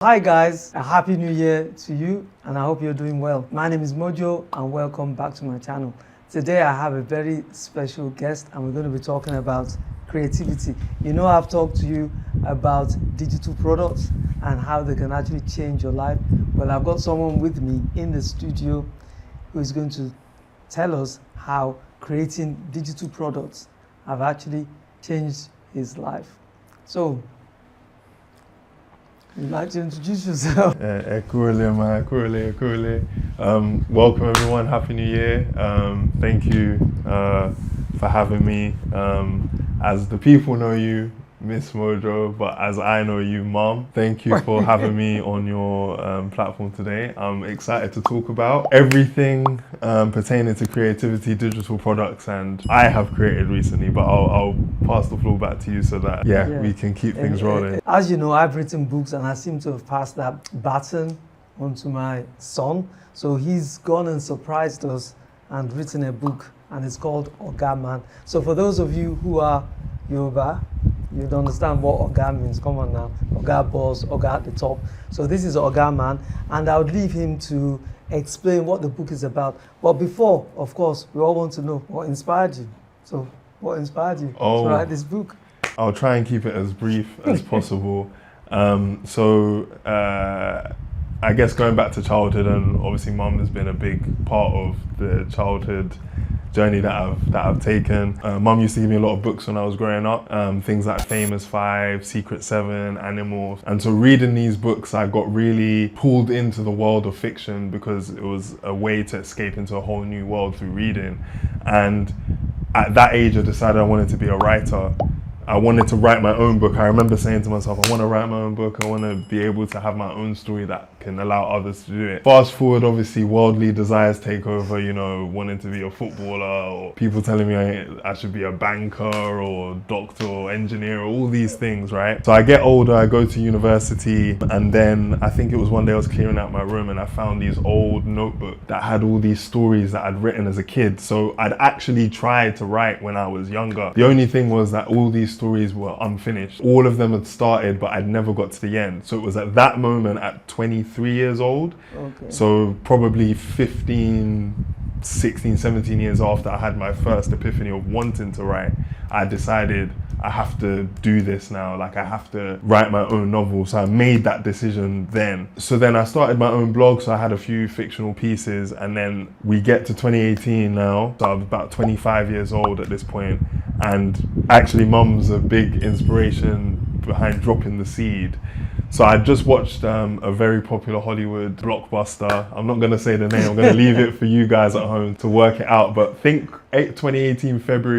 Hi guys, a happy new year to you and I hope you're doing well. My name is Mojo and welcome back to my channel. Today I have a very special guest and we're going to be talking about creativity. You know, I've talked to you about digital products and how they can actually change your life. Well, I've got someone with me in the studio who is going to tell us how creating digital products have actually changed his life. So, you'd like to introduce yourself? Welcome everyone, Happy New Year. Thank you for having me. As the people know you, Miss Mojo, but as I know you, Mom, thank you for having me on your platform today. I'm excited to talk about everything pertaining to creativity, digital products, and I have created recently, but I'll pass the floor back to you so that we can keep things rolling. As you know, I've written books and I seem to have passed that baton on to my son. So he's gone and surprised us and written a book and it's called Ogaman. So for those of you who are Yoruba, you'd understand what Oga means. Come on now. Oga boss, Oga at the top. So this is Ogaman, and I would leave him to explain what the book is about. But before, of course, we all want to know what inspired you. So what inspired you to write this book? I'll try and keep it as brief as possible. I guess going back to childhood, and obviously Mum has been a big part of the childhood journey that I've taken. Mum used to give me a lot of books when I was growing up, things like Famous 5, Secret 7, Animals. And so reading these books, I got really pulled into the world of fiction because it was a way to escape into a whole new world through reading. And at that age, I decided I wanted to be a writer. I wanted to write my own book. I remember saying to myself, I want to write my own book. I want to be able to have my own story that can allow others to do it. Fast forward, obviously, worldly desires take over, you know, wanting to be a footballer or people telling me I should be a banker or doctor or engineer, or all these things, right? So I get older, I go to university, and then I think it was one day I was clearing out my room and I found these old notebooks that had all these stories that I'd written as a kid. So I'd actually tried to write when I was younger. The only thing was that all these stories were unfinished. All of them had started, but I'd never got to the end. So it was at that moment at 23 years old, so probably 15, 16, 17 years after I had my first epiphany of wanting to write, I decided I have to do this now, like I have to write my own novel. So I made that decision then. So then I started my own blog, so I had a few fictional pieces, and then we get to 2018 now, so I'm about 25 years old at this point, and actually Mum's a big inspiration behind dropping the seed. So I just watched a very popular Hollywood blockbuster. I'm not going to say the name, I'm going to leave it for you guys at home to work it out, but think February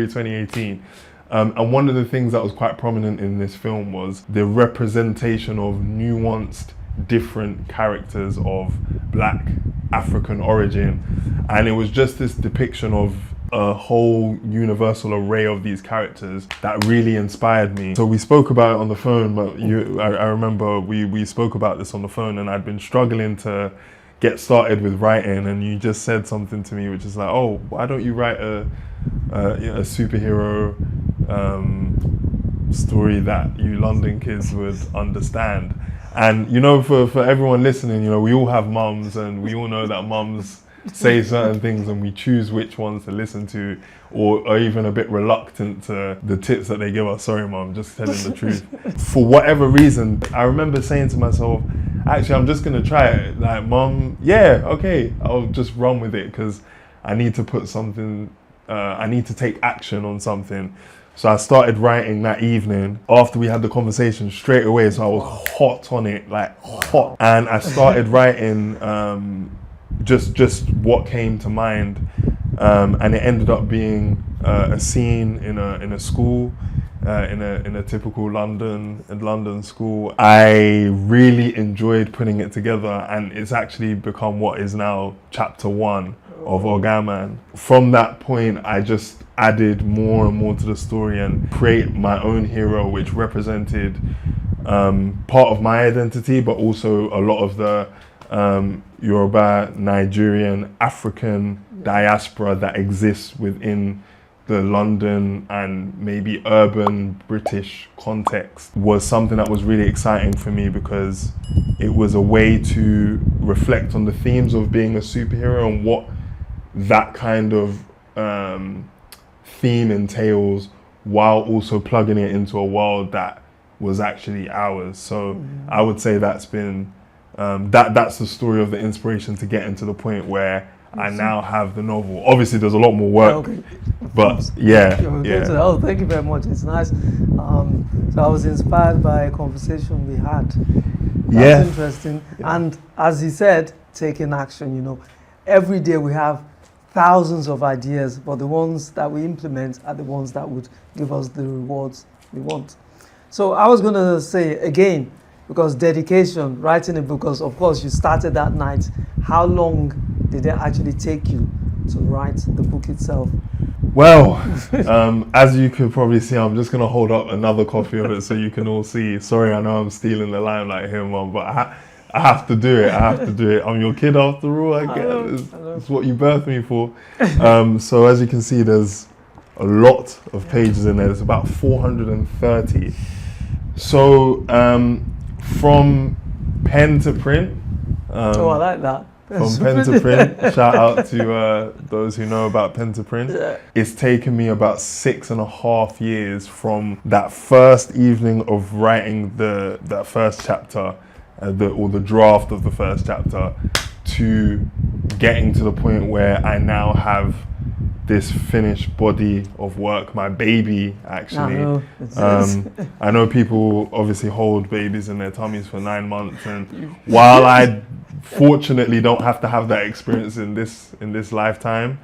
2018. And one of the things that was quite prominent in this film was the representation of nuanced, different characters of Black African origin. And it was just this depiction of a whole universal array of these characters that really inspired me. So we spoke about it on the phone, but I remember we spoke about this on the phone, and I'd been struggling to get started with writing, and you just said something to me which is like, oh, why don't you write a superhero story that you London kids would understand? And you know, for everyone listening, you know, we all have mums, and we all know that mums say certain things and we choose which ones to listen to, or are even a bit reluctant to the tips that they give us. Sorry Mum, just telling the truth. For whatever reason, I remember saying to myself, actually I'm just gonna try it. Like, Mum, yeah, okay, I'll just run with it because I need to put something, I need to take action on something. So I started writing that evening after we had the conversation straight away. So I was hot on it, like hot. And I started writing just what came to mind, and it ended up being a scene in a school, in a typical London school. I really enjoyed putting it together, and it's actually become what is now chapter 1 of Ogaman. From that point, I just added more and more to the story and create my own hero, which represented part of my identity, but also a lot of the Yoruba, Nigerian, African diaspora that exists within the London and maybe urban British context was something that was really exciting for me, because it was a way to reflect on the themes of being a superhero and what that kind of theme entails, while also plugging it into a world that was actually ours. So I would say that's been that's the story of the inspiration to getting to the point where I now have the novel. Obviously, there's a lot more work, but yeah. Oh, thank you very much. It's nice. So I was inspired by a conversation we had. That's interesting. Yeah. And as he said, taking action. You know, every day we have thousands of ideas, but the ones that we implement are the ones that would give us the rewards we want. So I was going to say again, because dedication, writing a book, because of course you started that night. How long did it actually take you to write the book itself? Well, as you could probably see, I'm just going to hold up another copy of it so you can all see. Sorry, I know I'm stealing the limelight here, Mom, but I have to do it. I'm your kid after all, I guess. It's what you birthed me for. So as you can see, there's a lot of pages in there. There's about 430. So from pen to print. I like that. From pen to print, shout out to those who know about pen to print. Yeah. It's taken me about 6.5 years from that first evening of writing that first chapter, or the draft of the first chapter, to getting to the point where I now have this finished body of work, my baby actually. I know people obviously hold babies in their tummies for 9 months, and while I fortunately don't have to have that experience in this lifetime,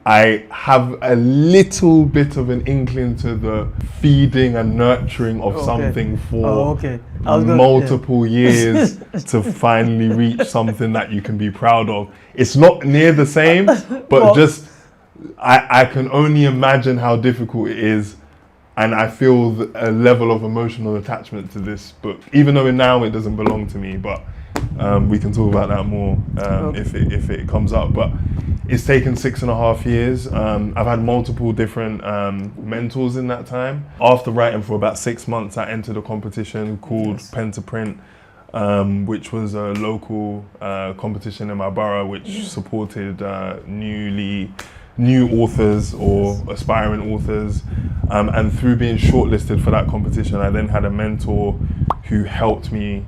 I have a little bit of an inkling to the feeding and nurturing of something for multiple years to finally reach something that you can be proud of. It's not near the same, but just I can only imagine how difficult it is, and I feel a level of emotional attachment to this book, even though now it doesn't belong to me, but we can talk about that more if it comes up. But it's taken 6.5 years. I've had multiple different mentors in that time. After writing for about 6 months, I entered a competition called Pen to Print, which was a local competition in my borough, which supported new authors or aspiring authors. And through being shortlisted for that competition, I then had a mentor who helped me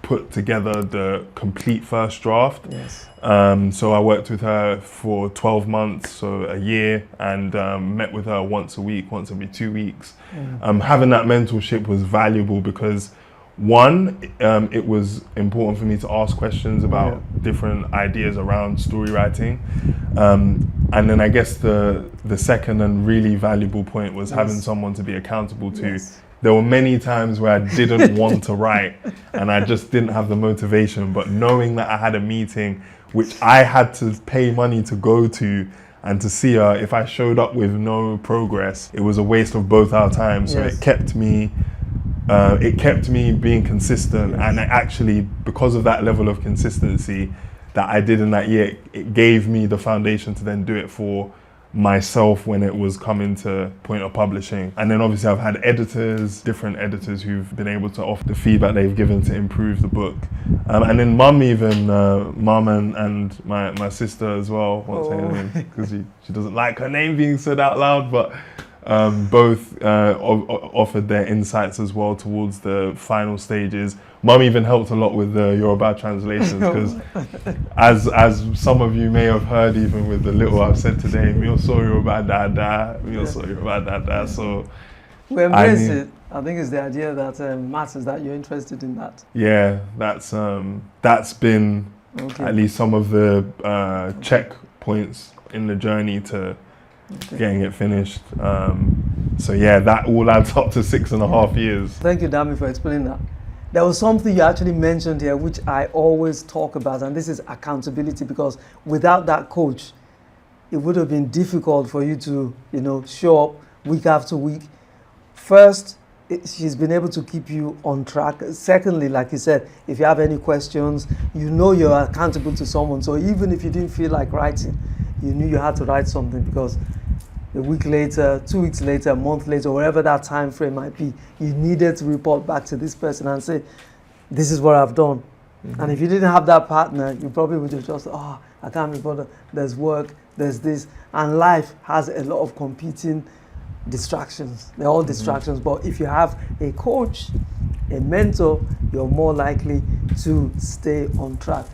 put together the complete first draft. Yes. So I worked with her for 12 months, so a year, and met with her once a week, once every 2 weeks. Having that mentorship was valuable because, one, it was important for me to ask questions about different ideas around story writing. And then I guess the second and really valuable point was having someone to be accountable to. There were many times where I didn't want to write and I just didn't have the motivation, but knowing that I had a meeting which I had to pay money to go to and to see her, if I showed up with no progress, it was a waste of both our time. So it kept me being consistent, and actually, because of that level of consistency that I did in that year, it gave me the foundation to then do it for myself when it was coming to point of publishing. And then obviously I've had different editors who've been able to offer the feedback they've given to improve the book. And then mum and my sister as well, because she doesn't like her name being said out loud, but both offered their insights as well towards the final stages. Mum even helped a lot with the Yoruba translations, because as some of you may have heard, even with the little I've said today, mi o so Yoruba dada, mi o so Yoruba dada. So we embrace it. I think it's the idea that matters, that you're interested in that. Yeah, that's been at least some of the checkpoints in the journey to getting it finished. So yeah, that all adds up to 6.5 years. Thank you, Dami, for explaining that. There was something you actually mentioned here, which I always talk about, and this is accountability, because without that coach, it would have been difficult for you to, show up week after week. First, she's been able to keep you on track. Secondly, like you said, if you have any questions, you're accountable to someone. So even if you didn't feel like writing, you knew you had to write something, because a week later, 2 weeks later, a month later, wherever that time frame might be, you needed to report back to this person and say, this is what I've done. And if you didn't have that partner, you probably would have just, oh, I can't be bothered. There's work, there's this. And life has a lot of competing distractions. They're all distractions. But if you have a coach, a mentor, you're more likely to stay on track.